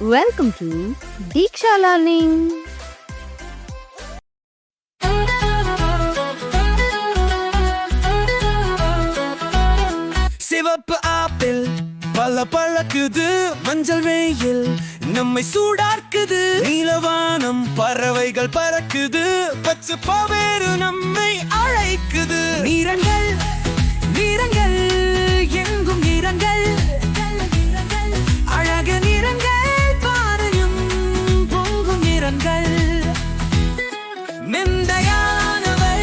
Welcome to Diksha Learning. சிவப்பு apple பல பழக்குது, மஞ்சள் வெயில் நம்மை சூடாக்குது, நீலவானம் பறவைகள் பறக்குது, பச்சை பவேறு நம்மை அழைக்குது. நீரங்கள் நீரங்கள் எங்கும் நீரங்கள், அழகு நீரங்கள் பாறையும் பொங்கும் நீரங்கள், மென்மையானவை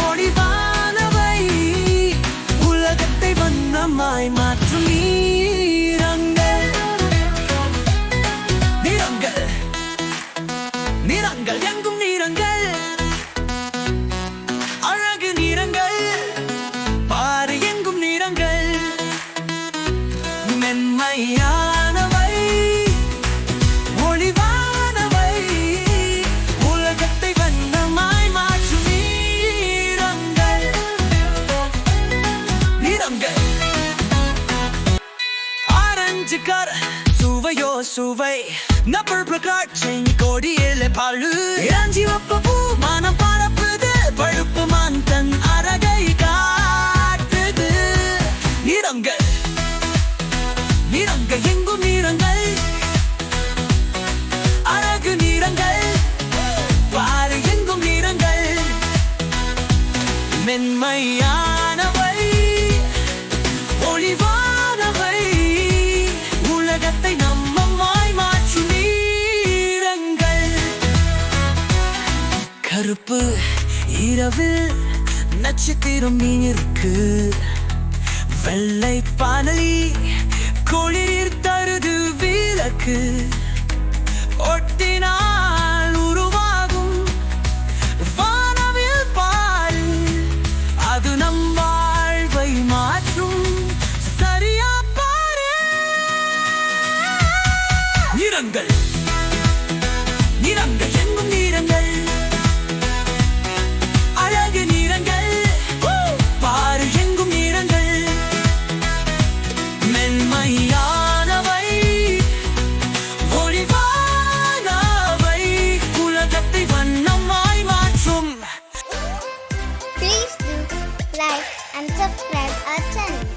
ஒளிவானவை, உலகத்தை வண்ணமாய் மாற்றும் நீரங்கள். நீரங்கள் நீரங்கள் எங்கும் நீரங்கள், அழகு நீரங்கள் பாரு எங்கும் நீரங்கள், மென்மையானவை ஒளிவானவை, உலகத்தை வண்ணமாய் மாற்றும் நீரங்கள். நீரங்கள் ஆரஞ்சு கார் சுவையோ சுவை, நப்பர் பிரகாட்சை கொடியிலே பாழு, இளஞ்சி வப்ப பூ மனம் பரப்புது, பழுப்பு மான் தன் அழகை காட்டுது. நீரங்கள் நீரங்கள் எங்கும் நீரங்கள், அழகு நீரங்கள் பாரு எங்கும் நீரங்கள், மென்மையானவை ஒளிவானவை, உலகத்தை நம்மமாய் மாற்றும் நீரங்கள். கருப்பு இரவில் நட்சத்திரம் நீருக்கு, வெள்ளை பானலி குளிர் தருது விளக்கு, ஒட்டினால் உருவாகும் வானவில் பால், அது நம் வாழ்வை மாற்றும். சரியா பாரு. நிறங்கள் நிறங்கள் எங்கும் நீரங்கள், அழகு நீரங்கள் பாரு எங்கும் நீரங்கள், மென்மையானவை ஒளிவானவை, உலகத்தை வண்ணமாய் மாற்றும். Please do like and subscribe our channel.